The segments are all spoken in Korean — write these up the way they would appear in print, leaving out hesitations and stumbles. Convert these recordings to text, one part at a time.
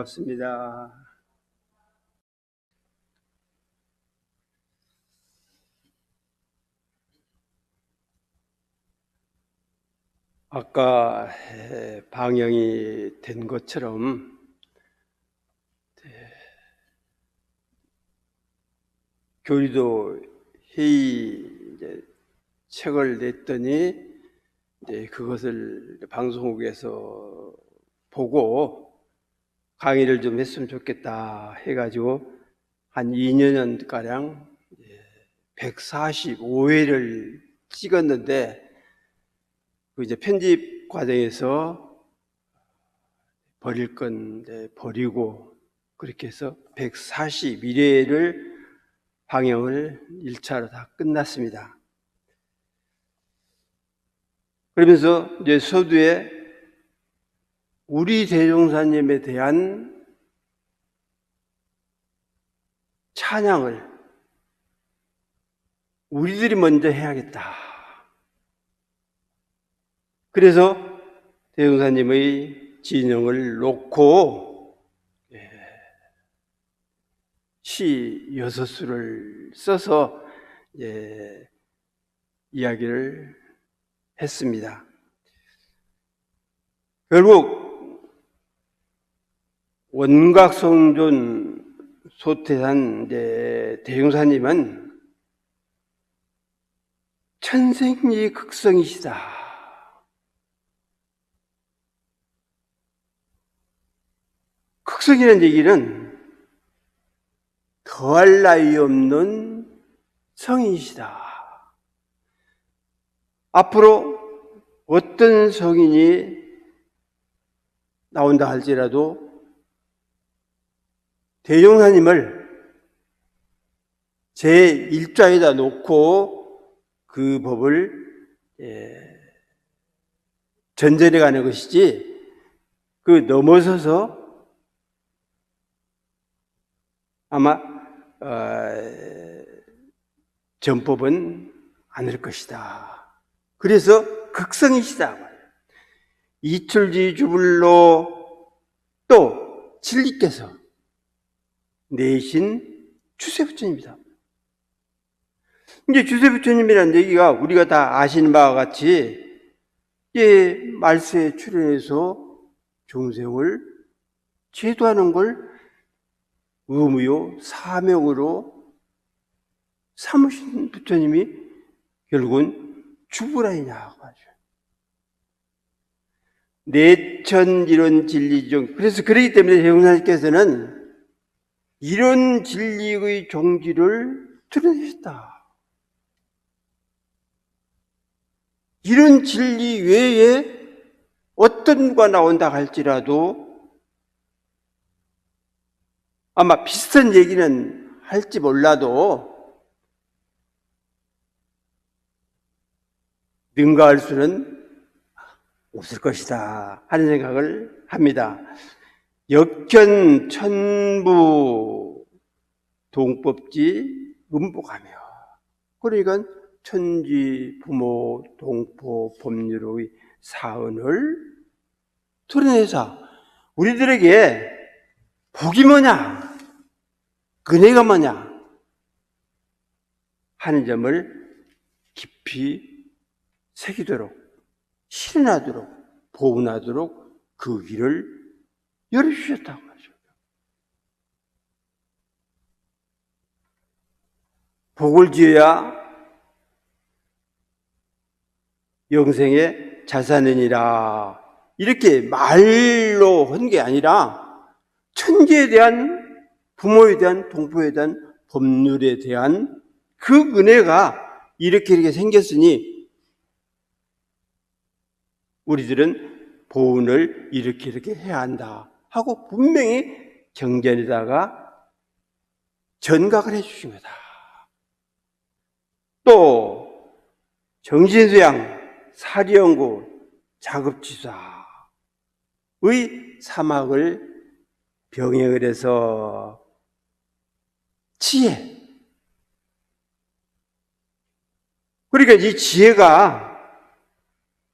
반갑습니다. 아까 방영이 된 것처럼 교리도 회의 책을 냈더니 그것을 방송국에서 보고 강의를 좀 했으면 좋겠다 해가지고 한 2년 가량 145회를 찍었는데 이제 편집 과정에서 버릴 건 버리고 그렇게 해서 141회를 방영을 1차로 다 끝났습니다. 그러면서 이제 서두에 우리 대종사님에 대한 찬양을 우리들이 먼저 해야겠다. 그래서 대종사님의 진영을 놓고 시 6수를 써서 이야기를 했습니다. 결국 원각성존 소태산 대종사님은 천생리 극성이시다. 극성이라는 얘기는 더할 나위 없는 성인이시다. 앞으로 어떤 성인이 나온다 할지라도 대종사님을 제1좌에다 놓고 그 법을 전전해 가는 것이지 그 넘어서서 아마 전법은 않을 것이다. 그래서 극성이시다. 이출지 주불로 또 진리께서 내신 주세부처님이다. 이제 주세부처님이라는 얘기가 우리가 다 아시는 바와 같이 말세에 출연해서 중생을 제도하는 걸 의무요 사명으로 삼으신 부처님이 결국은 주부라이냐고 하죠. 내천 이런 진리 중, 그래서 그렇기 때문에 대종사님께서는 이런 진리의 종지를 드러내셨다. 이런 진리 외에 어떤 누가 나온다 할지라도 아마 비슷한 얘기는 할지 몰라도 능가할 수는 없을 것이다 하는 생각을 합니다. 역견 천부 동법지 음복하며, 그러니까 천지 부모 동포 법률의 사언을 드러내서 우리들에게 복이 뭐냐, 은혜가 뭐냐 하는 점을 깊이 새기도록, 실현하도록, 보훈하도록 그 길을 열어주셨다고 하죠. 복을 지어야 영생에 자산이니라 이렇게 말로 한 게 아니라 천지에 대한, 부모에 대한, 동포에 대한, 법률에 대한 그 은혜가 이렇게 생겼으니 우리들은 보훈을 이렇게 해야 한다 하고 분명히 경전에다가 전각을 해주신 거다. 또 정신수양, 사리연구, 작업지사의 사막을 병행을 해서 지혜, 그러니까 이 지혜가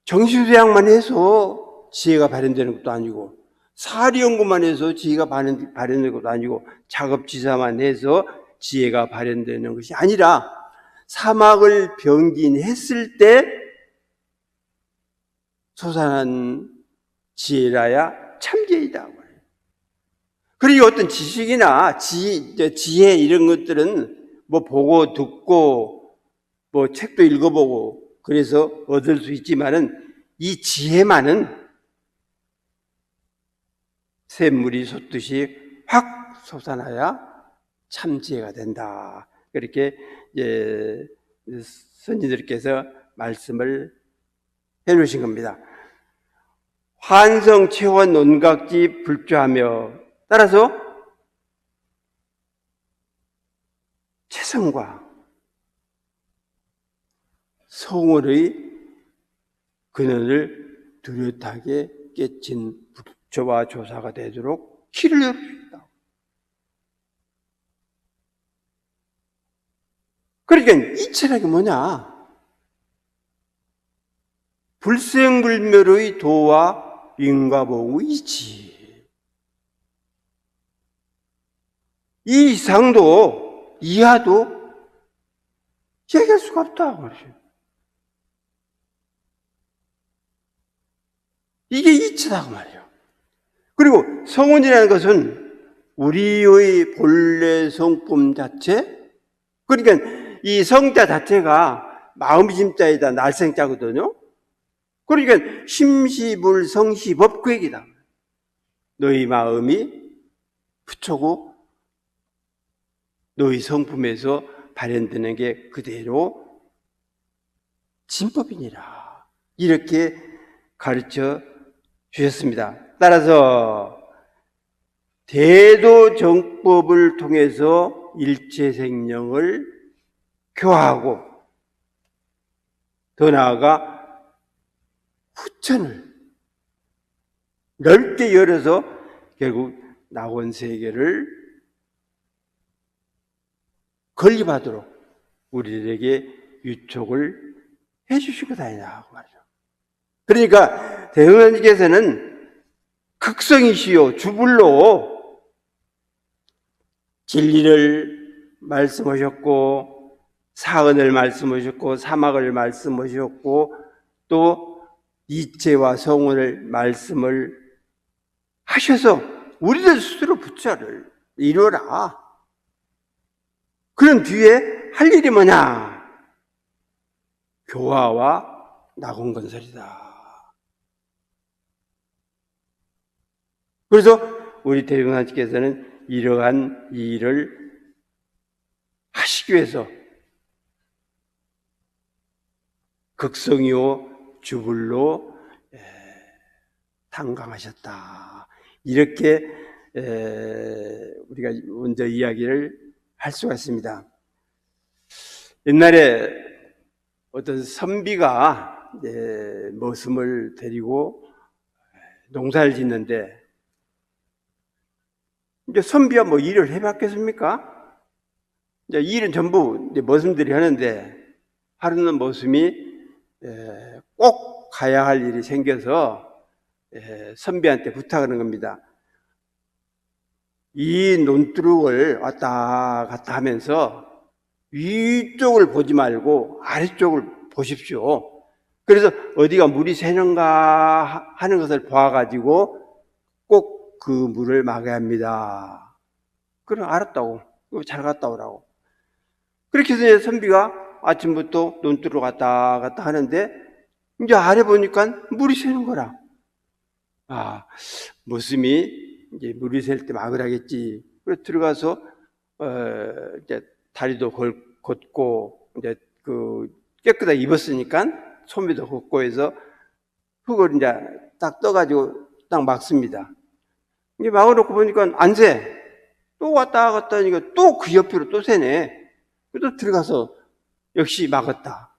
정신수양만 해서 지혜가 발현되는 것도 아니고 사리연구만 해서 지혜가 발현되는 것도 아니고 작업지사만 해서 지혜가 발현되는 것이 아니라 사막을 병진했을 때 솟아난 지혜라야 참지혜이다. 그리고 어떤 지식이나 지혜 이런 것들은 뭐 보고 듣고 뭐 책도 읽어보고 그래서 얻을 수 있지만은 이 지혜만은 샘물이 솟듯이 확 솟아나야 참지혜가 된다. 그렇게 선지들께서 말씀을 해놓으신 겁니다. 환성, 체원, 논각지 불조하며 따라서 체성과 성월의 근원을 뚜렷하게 깨친 불조와 조사가 되도록 길을 열어주셨다. 그러니까 이 철학이 뭐냐? 불생불멸의 도와 인과보이지. 이 이상도 이하도 얘기할 수가 없다. 이게 이치다고 말이에요. 그리고 성운이라는 것은 우리의 본래 성품 자체, 그러니까 이 성자 자체가 마음이 심자이다 날생자거든요. 그러니까 심시불 성시법 그 얘기다. 너희 마음이 부처고 너희 성품에서 발현되는 게 그대로 진법이니라. 이렇게 가르쳐 주셨습니다. 따라서 대도정법을 통해서 일체생령을 교화하고 더 나아가 후천을 넓게 열어서 결국 낙원세계를 건립하도록 우리들에게 유촉을 해주시고 다니라고 말이죠. 그러니까 대흥원님께서는 극성이시요 주불로 진리를 말씀하셨고 사언을 말씀하셨고 사막을 말씀하셨고 또 이체와 성원을 말씀을 하셔서 우리들 스스로 부처를 이루어라. 그런 뒤에 할 일이 뭐냐? 교화와 낙원건설이다. 그래서 우리 대중하나님께서는 이러한 일을 하시기 위해서 극성이요 주불로 탄광하셨다. 이렇게 우리가 먼저 이야기를 할 수가 있습니다. 옛날에 어떤 선비가 머슴을 데리고 농사를 짓는데 이제 선비가 뭐 일을 해봤겠습니까? 이제 일은 전부 이제 머슴들이 하는데 하루는 머슴이 꼭 가야 할 일이 생겨서 선비한테 부탁하는 겁니다. 이 논두룩을 왔다 갔다 하면서 위쪽을 보지 말고 아래쪽을 보십시오. 그래서 어디가 물이 새는가 하는 것을 봐가지고 꼭 그 물을 막아야 합니다. 그럼 알았다고. 잘 갔다 오라고. 그렇게 해서 선비가 아침부터 논두룩 왔다 갔다 하는데 이제 아래 보니까 물이 새는 거라. 아, 머슴이 이제 물이 셀 때 막으라겠지. 그래서 들어가서 이제 다리도 걷고 이제 그 깨끗하게 입었으니까 소매도 걷고 해서 흙을 이제 딱 떠가지고 딱 막습니다. 이제 막아놓고 보니까 안 새. 또 왔다 갔다 하니까 또 그 옆으로 또 새네. 또 들어가서 역시 막았다.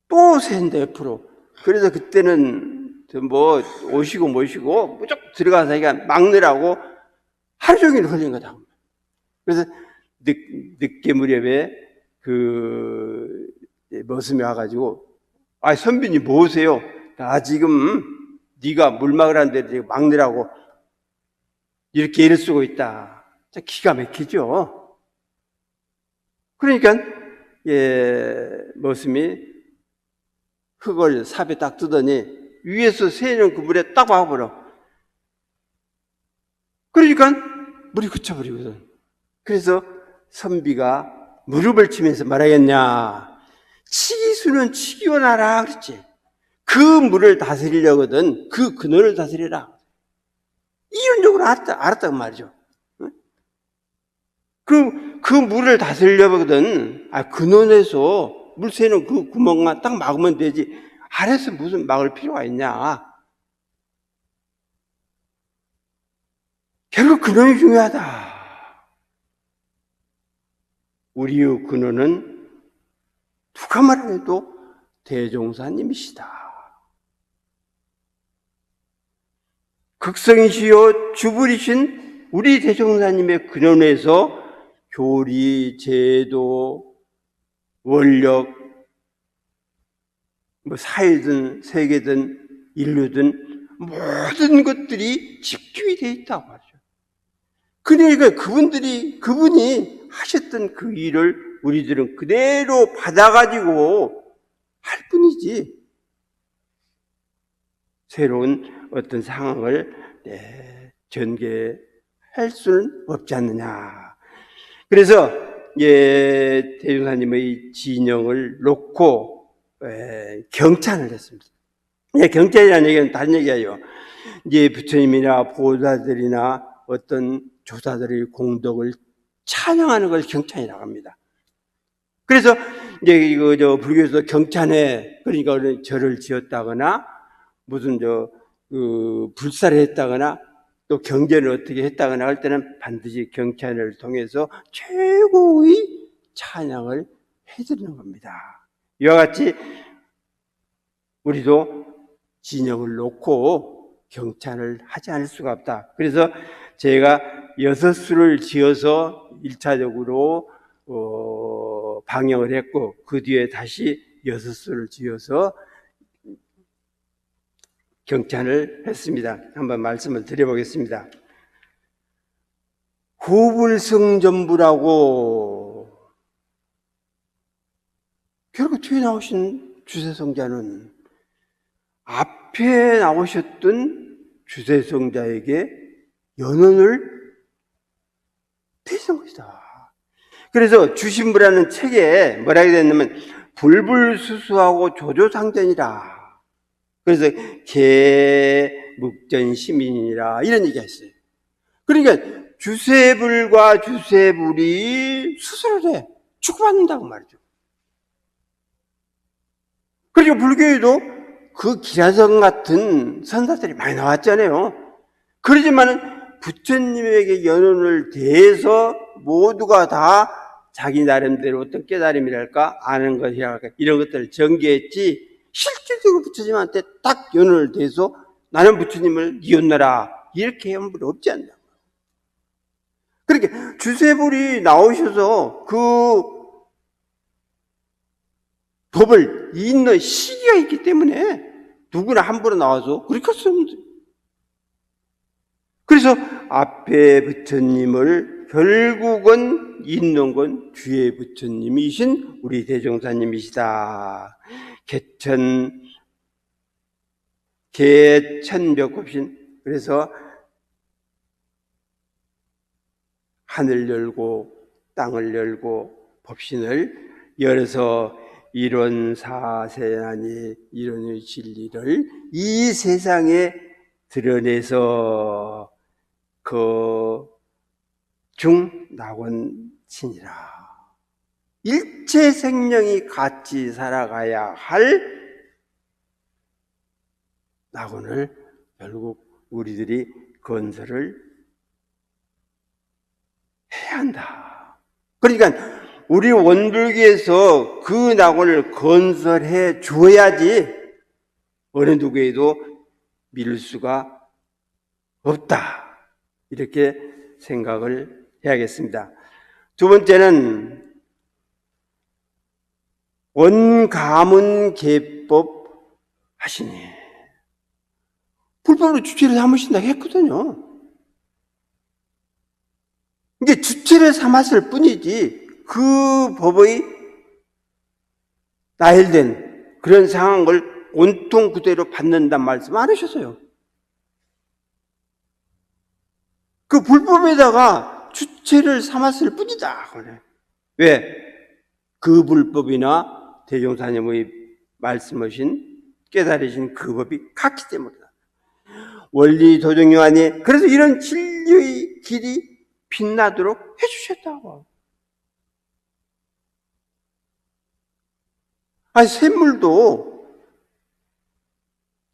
또 샌다 옆으로. 그래서 그때는 뭐 오시고 모시고 무조건 들어가서 그냥 막느라고 하루 종일 걸린 거다. 그래서 늦게 무렵에 그 머슴이 와가지고 선비님 뭐세요? 나 지금 네가 물 막으라는데 막느라고 이렇게 애를 쓰고 있다. 기가 막히죠. 그러니까 머슴이 흙을 삽에 딱 뜨더니 위에서 새는 그 물에 딱 박아버려. 그러니까 물이 그쳐버리거든. 그래서 선비가 무릎을 치면서 말하겠냐. 치기수는 치기원 하라 그랬지. 그 물을 다스리려거든 그 근원을 다스리라. 이론적으로 알았단 말이죠. 그 물을 다스리려거든 근원에서 물 새는 그 구멍만 딱 막으면 되지. 아래서 무슨 막을 필요가 있냐. 결국 근원이 중요하다. 우리의 근원은 누가 말해도 대종사님이시다. 극성이시요 주불이신 우리 대종사님의 근원에서 교리, 제도, 원력, 사회든 세계든 인류든 모든 것들이 집중이 되어 있다고 하죠. 그러니까 그분이 하셨던 그 일을 우리들은 그대로 받아가지고 할 뿐이지 새로운 어떤 상황을 전개할 수는 없지 않느냐. 그래서 대종사님의 진영을 놓고 경찬을 했습니다. 경찬이라는 얘기는 다른 얘기예요. 부처님이나 보살들이나 어떤 조사들의 공덕을 찬양하는 걸 경찬이라고 합니다. 그래서 불교에서 경찬에 그러니까 절을 지었다거나 무슨 불사를 했다거나 또 경전을 어떻게 했다거나 할 때는 반드시 경찬을 통해서 최고의 찬양을 해드리는 겁니다. 이와 같이 우리도 진영을 놓고 경찬을 하지 않을 수가 없다. 그래서 제가 6수를 지어서 1차적으로 방영을 했고 그 뒤에 다시 6수를 지어서 경찬을 했습니다. 한번 말씀을 드려보겠습니다. 후불성전부라고 결국 뒤에 나오신 주세성자는 앞에 나오셨던 주세성자에게 연언을 폐지한 것이다. 그래서 주신부라는 책에 뭐라고 되었냐면 불불수수하고 조조상전이라. 그래서 개묵전시민이라 이런 얘기가 있어요. 그러니까 주세불과 주세불이 수술을 해 축복받는다고 말이죠. 그리고 불교에도 그 기라성 같은 선사들이 많이 나왔잖아요. 그러지만은 부처님에게 연언을 대해서 모두가 다 자기 나름대로 어떤 깨달음이랄까 아는 것이랄까 이런 것들을 전개했지 실질적으로 부처님한테 딱 연언을 대해서 나는 부처님을 이웃나라 이렇게 한 분이 없지 않나. 그러니까 주세불이 나오셔서 그 법을 잇는 시기가 있기 때문에 누구나 함부로 나와서 그렇게 쓰면 돼요. 그래서 앞에 부처님을 결국은 잇는 건 뒤에 부처님이신 우리 대종사님이시다. 개천벽급신. 그래서 하늘 열고 땅을 열고 법신을 열어서 이론사세나니 이론의 진리를 이 세상에 드러내서 그 중낙원신이라. 일체 생명이 같이 살아가야 할 낙원을 결국 우리들이 건설을 해야 한다. 그러니까 우리 원불교에서 그 낙원을 건설해 주어야지 어느 누구에도 믿을 수가 없다. 이렇게 생각을 해야겠습니다. 두 번째는 원가문계법 하시니 불법으로 주체를 삼으신다고 했거든요. 이게 주체를 삼았을 뿐이지 그 법의 나열된 그런 상황을 온통 그대로 받는단 말씀 안 하셨어요. 그 불법에다가 주체를 삼았을 뿐이다. 왜? 그 불법이나 대종사님의 말씀하신 깨달으신 그 법이 같기 때문이다. 원리 도정요 안에 그래서 이런 진리의 길이 빛나도록 해주셨다고. 아니 샘물도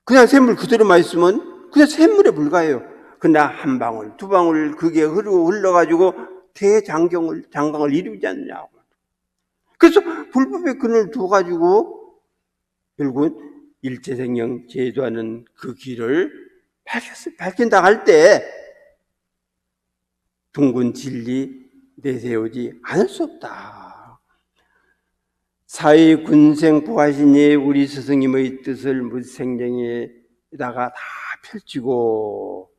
그냥 샘물 그대로만 있으면 그냥 샘물에 불과해요. 그러나 한 방울, 두 방울 그게 흘러가지고 장강을 이루지 않냐고. 그래서 불법의 근을 두어가지고 결국은 일체생명 제도하는 그 길을 밝힌다 할 때 둥근 진리 내세우지 않을 수 없다. 사의 군생 부하시니 우리 스승님의 뜻을 무생경에다가 다 펼치고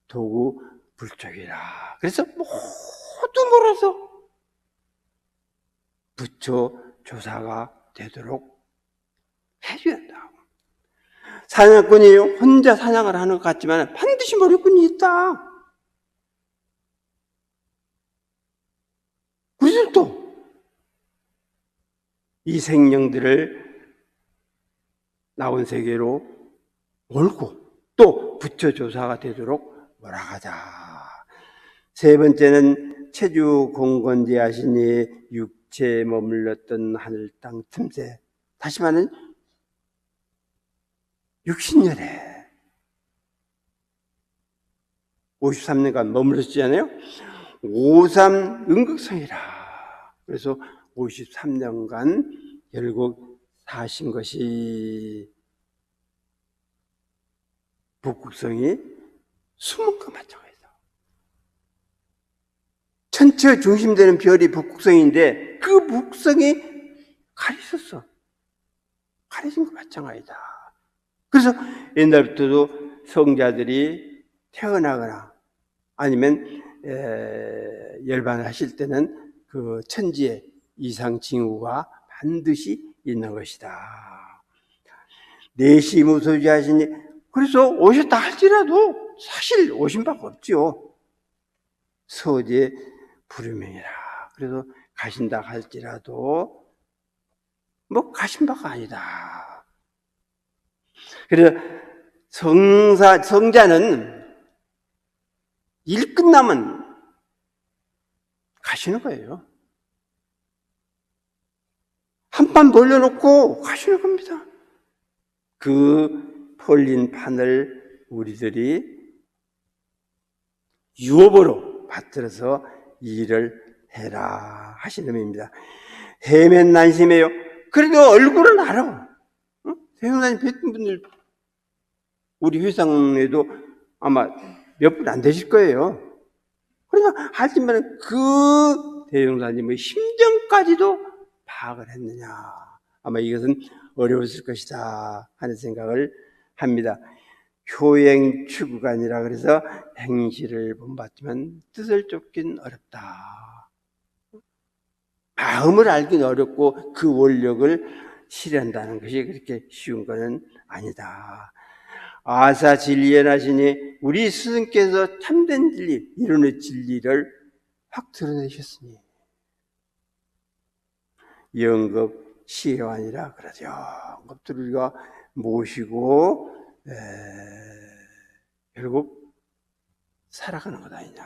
도구 불적이라. 그래서 모두 몰아서 부처 조사가 되도록 해줘야 한다. 사냥꾼이 혼자 사냥을 하는 것 같지만 반드시 머리꾼이 있다. 우리들도 이 생명들을 나온 세계로 몰고 또 부처 조사가 되도록 몰아가자. 세 번째는 체주 공건제 하시니 육체에 머물렀던 하늘 땅 틈새. 다시 말하면 60년에 53년간 머물렀잖아요. 53 응극성이라. 그래서 53년간 결국 사신 것이 북극성이 숨은 것 마찬가지다. 천체 중심되는 별이 북극성인데 그 북극성이 가리졌어. 가려진 것 마찬가지다. 그래서 옛날부터도 성자들이 태어나거나 아니면 열반을 하실 때는 그 천지에 이상 징후가 반드시 있는 것이다. 내시 무소지 하시니 그래서 오셨다 할지라도 사실 오신 바가 없죠. 서제 불유명이라. 그래서 가신다 할지라도 뭐 가신 바가 아니다. 그래서 성자는 일 끝나면 가시는 거예요. 한판 벌려놓고 가시는 겁니다. 그 벌린 판을 우리들이 유업으로 받들어서 일을 해라 하시는 의미입니다. 해면 난심해요. 그래도 얼굴은 알아. 대형사님 뵀던 분들 우리 회상에도 아마 몇 분 안 되실 거예요. 그러니까 하지만 그 대형사님의 심정까지도 파악을 했느냐. 아마 이것은 어려웠을 것이다 하는 생각을 합니다. 효행 추구가 아니라 그래서 행실을 본받지만 뜻을 쫓긴 어렵다. 마음을 알긴 어렵고 그 원력을 실현한다는 것이 그렇게 쉬운 것은 아니다. 아사 진리연하시니 우리 스승께서 참된 진리, 이론의 진리를 확 드러내셨으니 영급 시해환이라 그러죠. 영급들을 우리가 모시고 결국 살아가는 것 아니냐.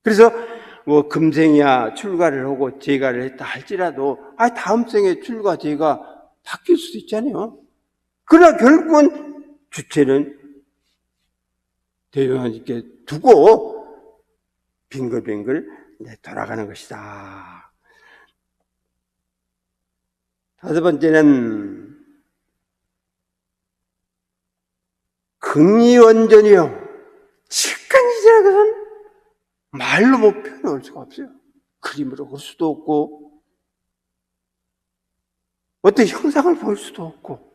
그래서 뭐 금생이야 출가를 하고 재가를 했다 할지라도 다음 생에 출가 재가 바뀔 수도 있잖아요. 그러나 결국은 주체는 대중하나님께 두고 빙글빙글 돌아가는 것이다. 다섯 번째는 긍이원전이요. 직관이라는 것은 말로 못 표현할 수가 없어요. 그림으로 볼 수도 없고 어떤 형상을 볼 수도 없고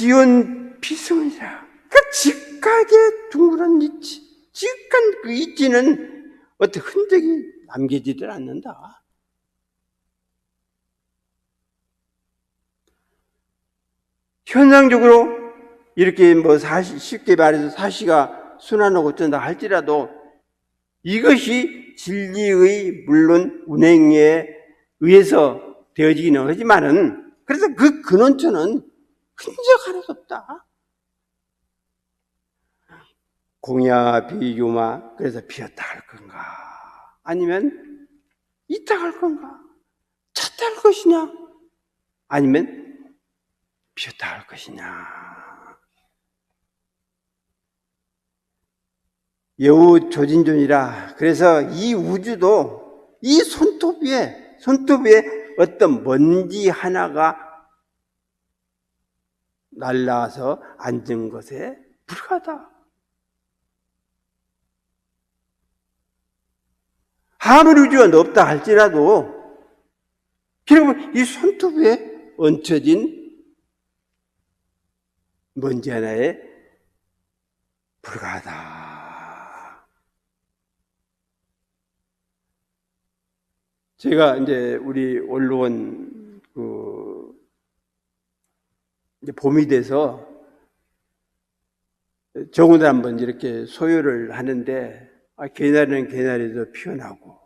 지은 비승이라. 그 직각의 둥그런 이치, 직각한 그 이치는 어떤 흔적이 남겨지질 않는다. 현상적으로 이렇게 뭐 쉽게 말해서 사시가 순환하고 어쩐다 할지라도 이것이 진리의 물론 운행에 의해서 되어지기는 하지만은 그래서 그 근원처는 흔적 하나도 없다. 공야 비유마 그래서 비었다 할 건가? 아니면 있다 할 건가? 찾다 할 것이냐? 아니면 비었다 할 것이냐? 여우 조진존이라. 그래서 이 우주도 이 손톱 위에 어떤 먼지 하나가 날라와서 앉은 것에 불과하다. 아무리 우주가 넓다 할지라도 결국은 이 손톱 위에 얹혀진 먼지 하나에 불과하다. 제가 이제 우리 원로원 이제 봄이 돼서 정원을 한번 이렇게 소요를 하는데 개나리는 개나리도 피어나고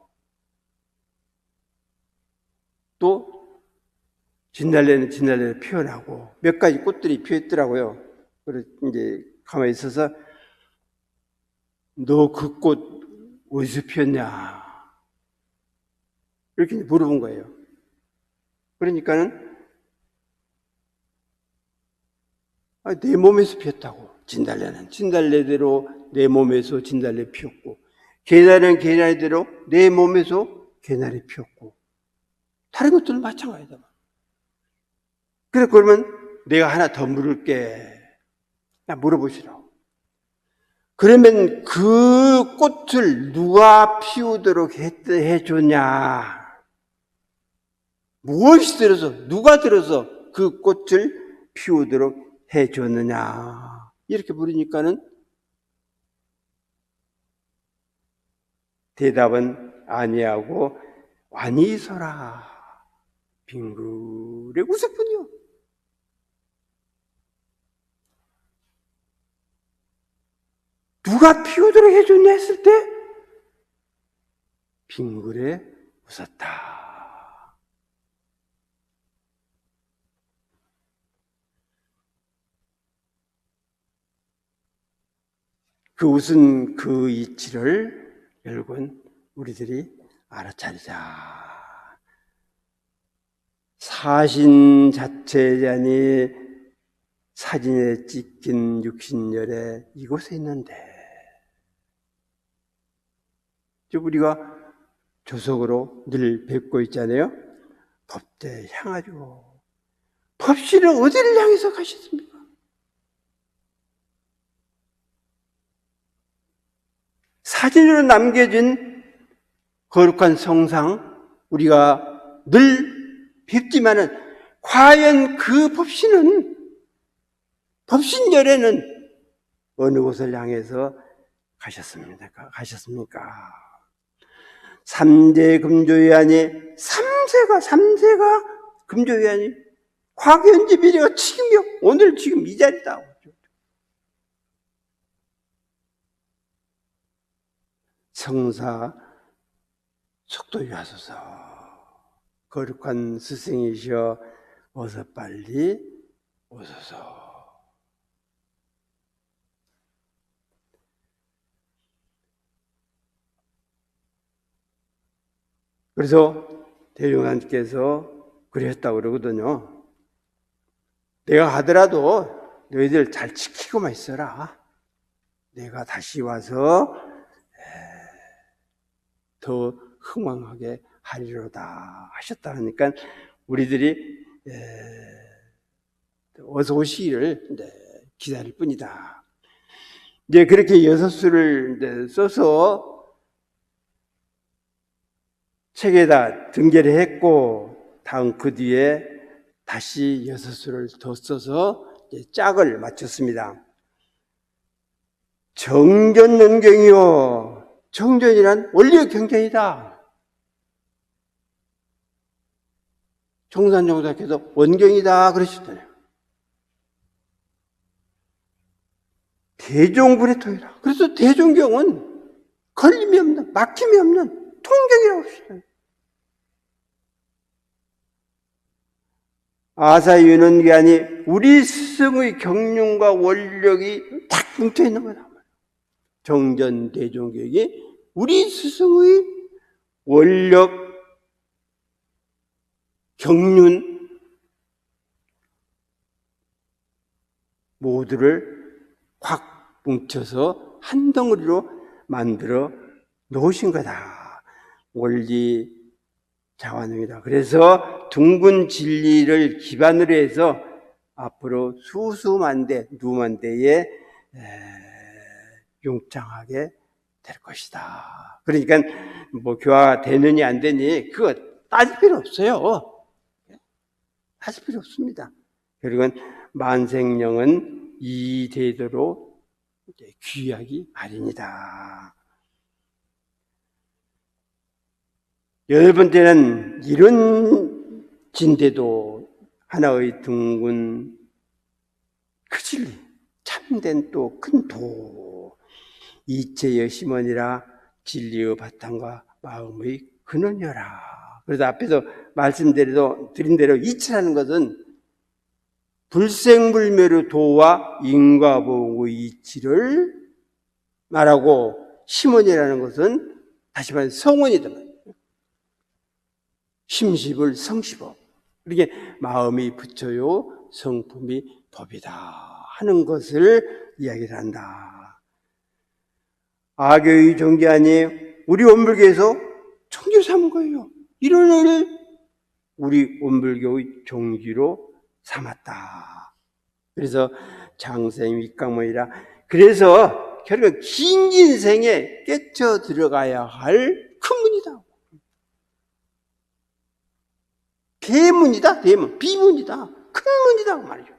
또 진달래는 진달래도 피어나고 몇 가지 꽃들이 피었더라고요. 그래서 이제 가만히 있어서 너 그 꽃 어디서 피었냐? 이렇게 물어본 거예요. 그러니까는 내 몸에서 피었다고. 진달래는 진달래대로 내 몸에서 진달래 피었고 개나리는 개나리대로 내 몸에서 개나리 피었고 다른 것들은 마찬가지다. 그래서 그러면 내가 하나 더 물을게. 나 물어보시라고. 그러면 그 꽃을 누가 피우도록 해줬냐? 무엇이 들어서, 누가 들어서 그 꽃을 피우도록 해줬느냐? 이렇게 물으니까는 대답은 아니하고 아니서라. 빙그레 웃을 뿐이요. 누가 피우도록 해줬냐 했을 때 빙그레 웃었다. 그 웃은 그 이치를 결국은 우리들이 알아차리자. 사신 자체자니 사진에 찍힌 육신열에 이곳에 있는데 우리가 조석으로 늘 뵙고 있잖아요. 법대 향하죠. 법실은 어디를 향해서 가셨습니까? 사진으로 남겨진 거룩한 성상 우리가 늘 뵙지만은 과연 그 법신열에는 어느 곳을 향해서 가셨습니까? 삼재 금조위안이 삼세가 금조위안이 과거 현재 미래가 지금이요. 오늘 지금 이 자리다. 성사 속도히 하소서. 거룩한 스승이시여 어서 빨리 오소서. 그래서 대종사님께서 그랬다고 그러거든요. 내가 가더라도 너희들 잘 지키고만 있어라. 내가 다시 와서 더 흥왕하게 하리로다 하셨다 하니까 우리들이 어서 오시기를 기다릴 뿐이다. 이제 그렇게 6수를 써서 책에다 등재를 했고 다음 그 뒤에 다시 6수를 더 써서 짝을 맞췄습니다. 정전원경이요. 정전이란 원리의 경전이다. 정산정사께서 원경이다 그러셨잖아요. 대종불의 통이라. 그래서 대종경은 걸림이 없는, 막힘이 없는 통경이라고 하셨잖아요. 아사유는 위안이 우리 스승의 경륜과 원력이 딱 뭉쳐있는 거다. 정전대종경이 우리 스승의 원력, 경륜 모두를 확 뭉쳐서 한 덩어리로 만들어 놓으신 거다. 원리 자원입니다. 그래서 둥근 진리를 기반으로 해서 앞으로 수수만대, 누만대에 용창하게 될 것이다. 그러니까 뭐 교화가 되느니 안 되니 그거 따질 필요 없어요. 따질 필요 없습니다. 그리고 만생령은 이 대도로 귀하기 마련이다. 여덟 번째는 이런 진대도 하나의 둥근 그 진리, 참된 또 큰 도, 이체의 심원이라 진리의 바탕과 마음의 근원이라. 그래서 앞에서 말씀드린 대로 이체라는 것은 불생불멸의 도와 인과보의 이치를 말하고, 심원이라는 것은 다시 말해 성원이다. 심십을 성십업. 이렇게 마음이 부처요, 성품이 법이다 하는 것을 이야기를 한다. 아교의 종기하니 우리 원불교에서 종교 삼은 거예요. 이런 일을 우리 원불교의 종기로 삼았다. 그래서 장생 윗강모이라. 그래서 결국 긴 인생에 깨쳐 들어가야 할 큰 문이다. 대문이다. 대문. 비문이다. 큰 문이다 말이죠.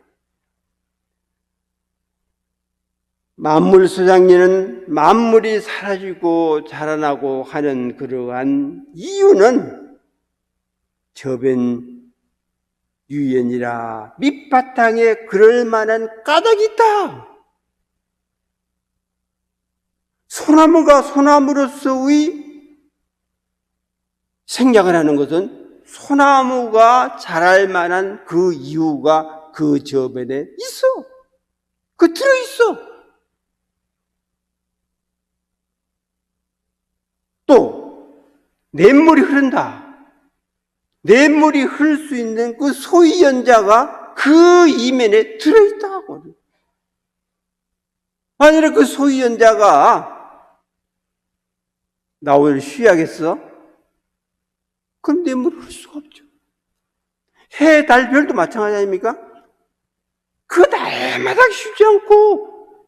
만물소장리는 만물이 사라지고 자라나고 하는 그러한 이유는 저변 유연이라 밑바탕에 그럴 만한 까닭이 있다. 소나무가 소나무로서의 생략을 하는 것은 소나무가 자랄 만한 그 이유가 그 저변에 있어. 그 들어있어. 또 냇물이 흐른다. 냇물이 흐를 수 있는 그 소위연자가 그 이면에 들어있다. 만약에 그 소위연자가 나 오늘 쉬야겠어? 그럼 냇물이 흐를 수가 없죠. 해, 달, 별도 마찬가지 아닙니까? 그 날마다 쉬지 않고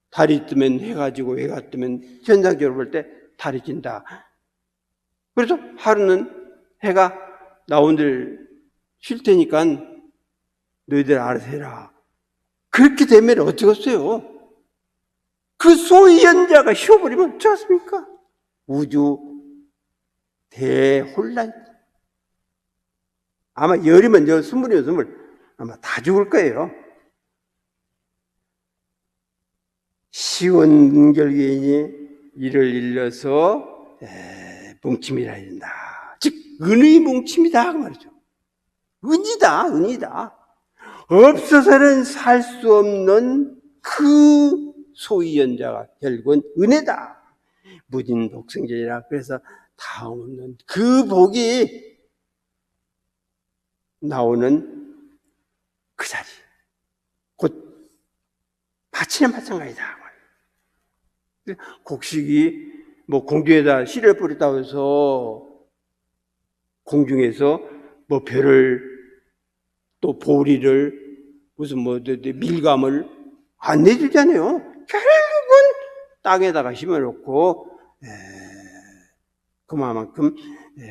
달이 뜨면 해가 지고 해가 뜨면 현상적으로 볼 때 달이 진다. 그래서 하루는 해가 나 오늘 쉴 테니까 너희들 알아서 해라. 그렇게 되면 어쩌겠어요? 그 소위연자가 쉬어버리면 어쩌겠습니까? 우주 대혼란. 아마 열이면 열, 스물이면 스물, 아마 다 죽을 거예요. 시원 결계인이 이를 일러서 뭉침이라 이른다. 즉 은의 뭉침이다 그 말이죠. 은이다, 은이다. 없어서는 살 수 없는 그 소위연자가 결국은 은혜다. 무진 복생제이라. 그래서 다음 없는 그 복이 나오는 그 자리, 곧 바치는 마찬가지다. 곡식이 뭐 공중에다 씨를 뿌렸다고 해서 공중에서 뭐 별을 또 보리를 무슨 뭐 밀감을 안 내주잖아요. 결국은 땅에다가 심어놓고 그만큼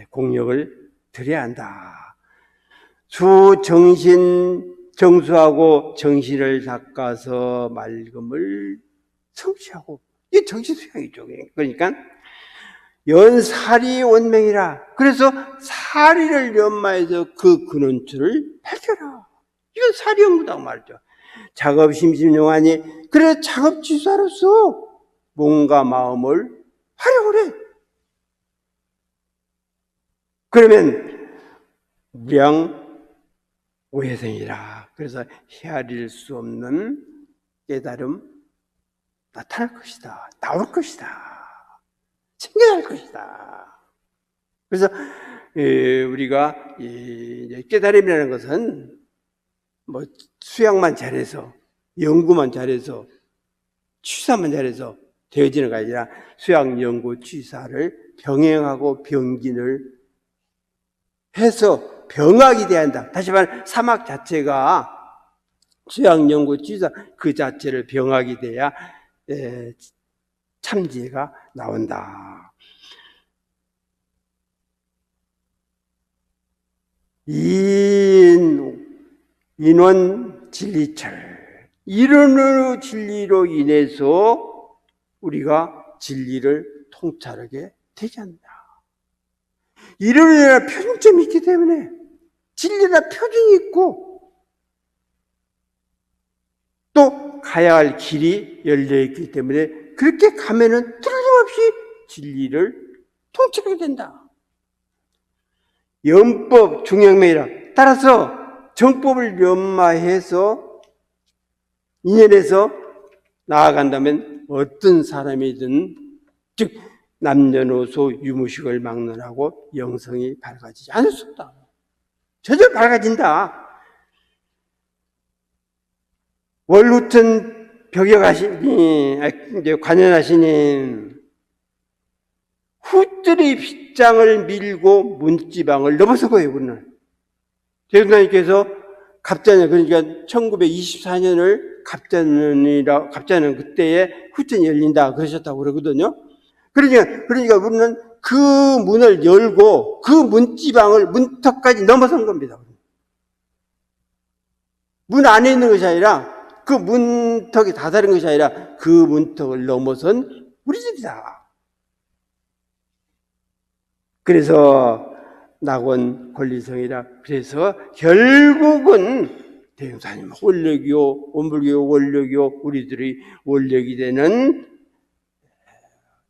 공력을 들여야 한다. 수정신 정수하고 정신을 닦아서 맑음을 성취하고, 이게 정신수양이죠. 그러니까 연사리 원명이라. 그래서 사리를 연마해서 그 근원줄을 밝혀라. 이건 사리연구다고 말이죠. 작업 심심용하니, 그래 작업지사로서 몸과 마음을 활용을 해. 그러면 무량 오해생이라. 그래서 헤아릴 수 없는 깨달음 나타날 것이다. 나올 것이다. 생겨날 것이다. 그래서 우리가 깨달음이라는 것은 뭐 수양만 잘해서, 연구만 잘해서, 취사만 잘해서 되어지는 게 아니라 수양, 연구, 취사를 병행하고 병긴을 해서 병학이 돼야 한다. 다시 말해 사막 자체가 수양, 연구, 취사 그 자체를 병학이 돼야 참지혜가 나온다. 인원 진리철, 이런 진리로 인해서 우리가 진리를 통찰하게 되지 않는다. 이론이나 표준점이 있기 때문에, 진리나 표준이 있고 또 가야 할 길이 열려있기 때문에 그렇게 가면은 틀림없이 진리를 통찰하게 된다. 연법 중형명이라. 따라서 정법을 연마해서 인연해서 나아간다면 어떤 사람이든, 즉 남녀노소 유무식을 막론하고 영성이 밝아지지 않을 수 없다. 저절로 밝아진다. 월후튼 벽역하시니, 관연하시니 후뜰의 빗장을 밀고 문지방을 넘어서고요. 우리는 대통령님께서 갑자년, 그러니까 1924년을 갑자년 그때에 후천이 열린다 그러셨다고 그러거든요. 그러니까 우리는 그 문을 열고 그 문지방을 문턱까지 넘어선 겁니다. 문 안에 있는 것이 아니라, 그 문턱이 다다른 것이 아니라 그 문턱을 넘어선 우리들이다. 그래서 낙원 권리성이라. 그래서 결국은 대흥사님 원력이요, 원불교 원력이요, 우리들이 원력이 되는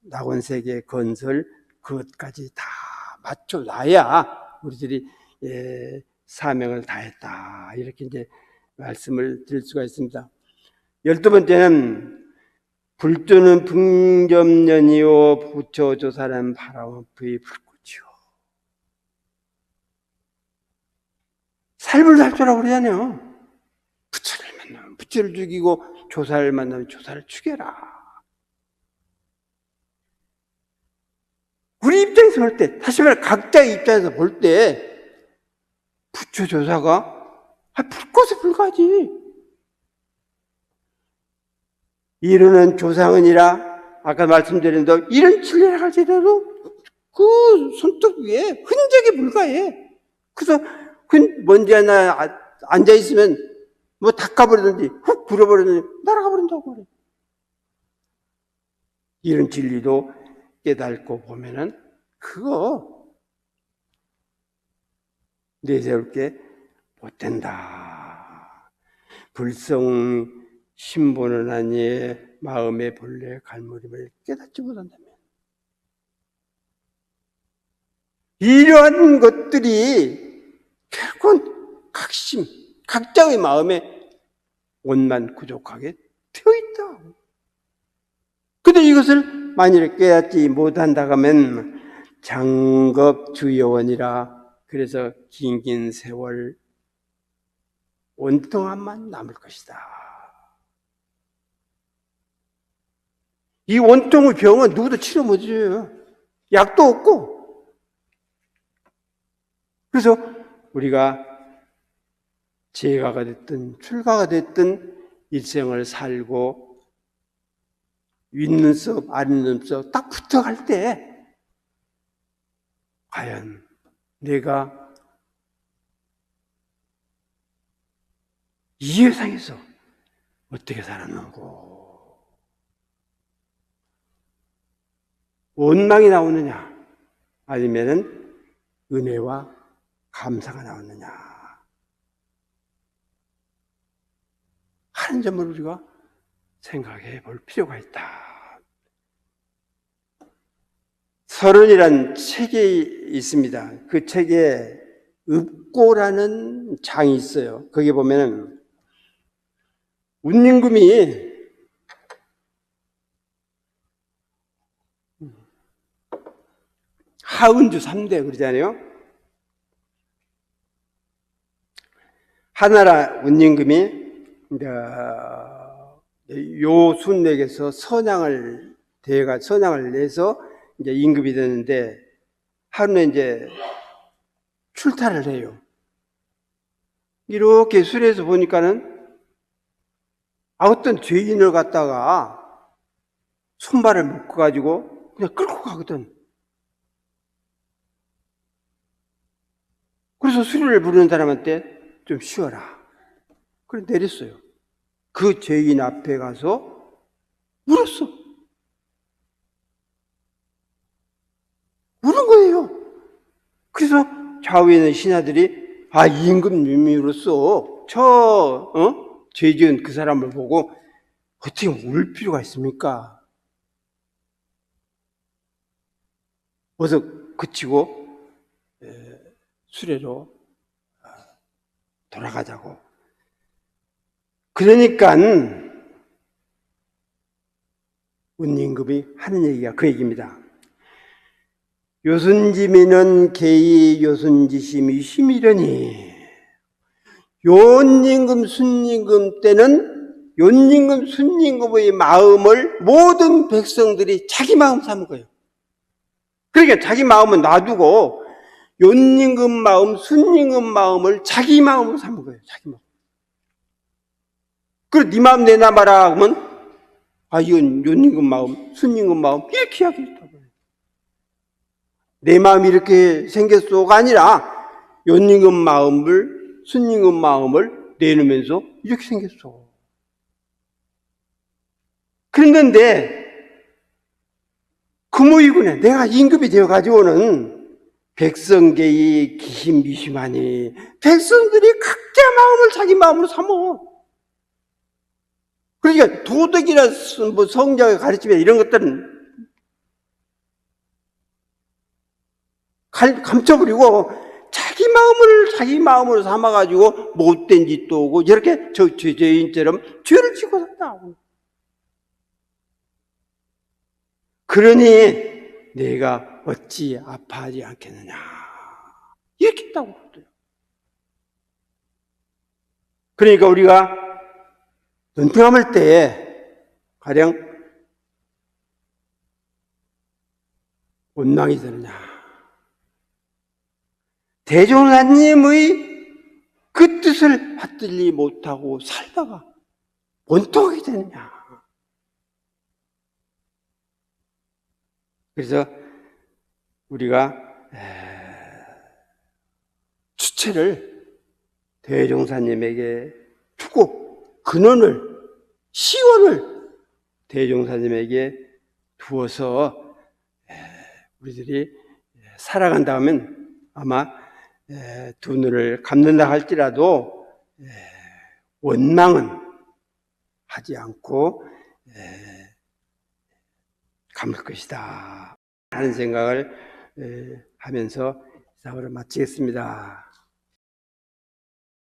낙원세계 건설, 그것까지 다 맞춰놔야 우리들이 사명을 다했다. 이렇게 이제 말씀을 드릴 수가 있습니다. 12번째는 불조는 풍점년이요 부처조사는 바람업의 불꽃이요. 살불살조라고 그러잖아요. 부처를 만나면 부처를 죽이고 조사를 만나면 조사를 죽여라. 우리 입장에서 볼 때, 다시 말해 각자의 입장에서 볼 때 부처조사가 불꽃에 불과하지. 이르는 조상은이라. 아까 말씀드린 대로 이런 진리를 할지라도 그 손톱 위에 흔적이 불과해. 그래서 먼지 하나 앉아있으면 뭐 닦아버리든지 훅 불어버리든지 날아가 버린다고 그래. 이런 진리도 깨닫고 보면은 그거 내세울 게 못된다. 불성 신보는 아니에 마음의 본래 갈무림을 깨닫지 못한다면, 이러한 것들이 결국은 각심, 각자의 마음에 원만 부족하게 되어 있다. 근데 이것을 만일에 깨닫지 못한다고 하면 장겁주여원이라. 그래서 긴긴 세월 원통함만 남을 것이다. 이 원통의 병은 누구도 치료 못해줘요. 약도 없고. 그래서 우리가 재가가 됐든 출가가 됐든 일생을 살고 윗눈썹 아랫눈썹 딱 붙어갈 때 과연 내가 이 세상에서 어떻게 살았는고? 원망이 나오느냐? 아니면은 은혜와 감사가 나오느냐? 하는 점을 우리가 생각해 볼 필요가 있다. 서론이란 책이 있습니다. 그 책에 읍고라는 장이 있어요. 거기 보면 운임금이 하은주 3대 그러잖아요. 하나라 운임금이 요순에게서 선양을 내서 이제 임금이 되는데 하루는 이제 출타를 해요. 이렇게 술에서 보니까는 어떤 죄인을 갖다가 손발을 묶어가지고 그냥 끌고 가거든. 그래서 수리를 부르는 사람한테 좀 쉬어라. 그래 내렸어요. 그 죄인 앞에 가서 울었어. 우는 거예요. 그래서 좌우에 있는 신하들이 임금님으로서 죄 지은 그 사람을 보고 어떻게 울 필요가 있습니까? 어서 그치고 수레로 돌아가자고. 그러니까 운임금이 하는 얘기가 그 얘기입니다. 요순지미는 개이 요순지심이 심이려니. 요임금 순임금 때는 요임금 순임금의 마음을 모든 백성들이 자기 마음 삼은 거예요. 그러니까 자기 마음은 놔두고 요임금 마음, 순임금 마음을 자기 마음으로 삼은 거예요. 자기 마음. 그래 네 마음 내놔봐라 하면 이건 요임금 마음, 순임금 마음 이렇게 이야기했다고. 내 마음이 이렇게 생겼소가 아니라 요임금 마음을, 순임금 마음을 내놓으면서 이렇게 생겼어. 그랬는데 금오이군에 내가 임금이 되어가지고는 백성계의 기심미심하니 백성들이 각자 마음을 자기 마음으로 삼어. 그러니까 도덕이나 뭐 성경의 가르침이나 이런 것들은 감춰버리고 자기 마음을 자기 마음으로 삼아가지고 못된 짓도 오고 이렇게 죄인처럼 죄를 지고 산다. 그러니 내가 어찌 아파하지 않겠느냐 이렇게 했다고 그러더요. 그러니까 우리가 눈팅함을 때에 가령 원망이 되느냐, 대종사님의 그 뜻을 받들지 못하고 살다가 원통하게 되느냐. 그래서 우리가 주체를 대종사님에게 두고 근원을, 시원을 대종사님에게 두어서 우리들이 살아간다면 아마 두 눈을 감는다 할지라도 원망은 하지 않고 감을 것이다 하는 생각을 하면서 사업을 마치겠습니다.